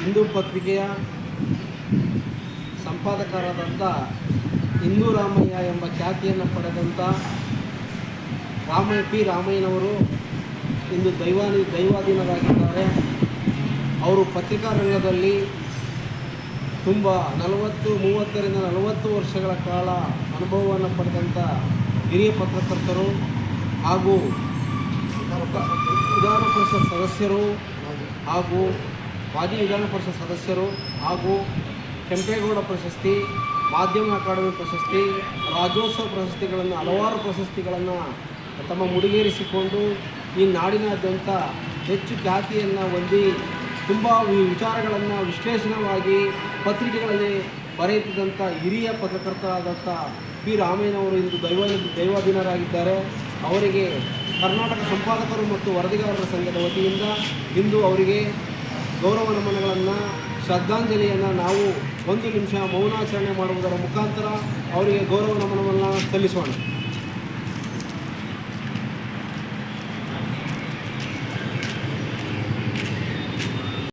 ಹಿಂದೂ ಪತ್ರಿಕೆಯ ಸಂಪಾದಕರಾದಂಥ ಹಿಂದೂ ರಾಮಯ್ಯ ಎಂಬ ಖ್ಯಾತಿಯನ್ನು ಪಡೆದಂಥ ರಾಮಯ್ಯನವರು ಇಂದು ದೈವಾಧೀನರಾಗಿದ್ದಾರೆ. ಅವರು ಪತ್ರಿಕಾ ರಂಗದಲ್ಲಿ ತುಂಬ 30-40 ವರ್ಷಗಳ ಕಾಲ ಅನುಭವವನ್ನು ಪಡೆದಂಥ ಹಿರಿಯ ಪತ್ರಕರ್ತರು ಹಾಗೂ ವಿಧಾನ ಪರಿಷತ್ ಸದಸ್ಯರು ಹಾಗೂ ಮಾಜಿ ವಿಧಾನ ಪರಿಷತ್ ಸದಸ್ಯರು ಹಾಗೂ ಕೆಂಪೇಗೌಡ ಪ್ರಶಸ್ತಿ, ಮಾಧ್ಯಮ ಅಕಾಡೆಮಿ ಪ್ರಶಸ್ತಿ, ರಾಜ್ಯೋತ್ಸವ ಪ್ರಶಸ್ತಿಗಳನ್ನು ಹಲವಾರು ಪ್ರಶಸ್ತಿಗಳನ್ನು ತಮ್ಮ ಮುಡಿಗೇರಿಸಿಕೊಂಡು ಈ ನಾಡಿನಾದ್ಯಂತ ಹೆಚ್ಚು ಖ್ಯಾತಿಯನ್ನು ಹೊಂದಿ ತುಂಬ ವಿಚಾರಗಳನ್ನು ವಿಶ್ಲೇಷಣವಾಗಿ ಪತ್ರಿಕೆಗಳಲ್ಲಿ ಬರೆಯುತ್ತಿದ್ದಂಥ ಹಿರಿಯ ಪತ್ರಕರ್ತರಾದಂಥ ಪಿ ರಾಮಯ್ಯನವರು ಇಂದು ದೈವಾಧೀನರಾಗಿದ್ದಾರೆ. ಅವರಿಗೆ ಕರ್ನಾಟಕ ಸಂಪಾದಕರು ಮತ್ತು ವರದಿಗಾರರ ಸಂಘದ ವತಿಯಿಂದ ಇಂದು ಅವರಿಗೆ ಗೌರವ ನಮನಗಳನ್ನು, ಶ್ರದ್ಧಾಂಜಲಿಯನ್ನು ನಾವು 1 ನಿಮಿಷ ಮೌನಾಚರಣೆ ಮಾಡುವುದರ ಮುಖಾಂತರ ಅವರಿಗೆ ಗೌರವ ನಮನವನ್ನು ಸಲ್ಲಿಸೋಣ.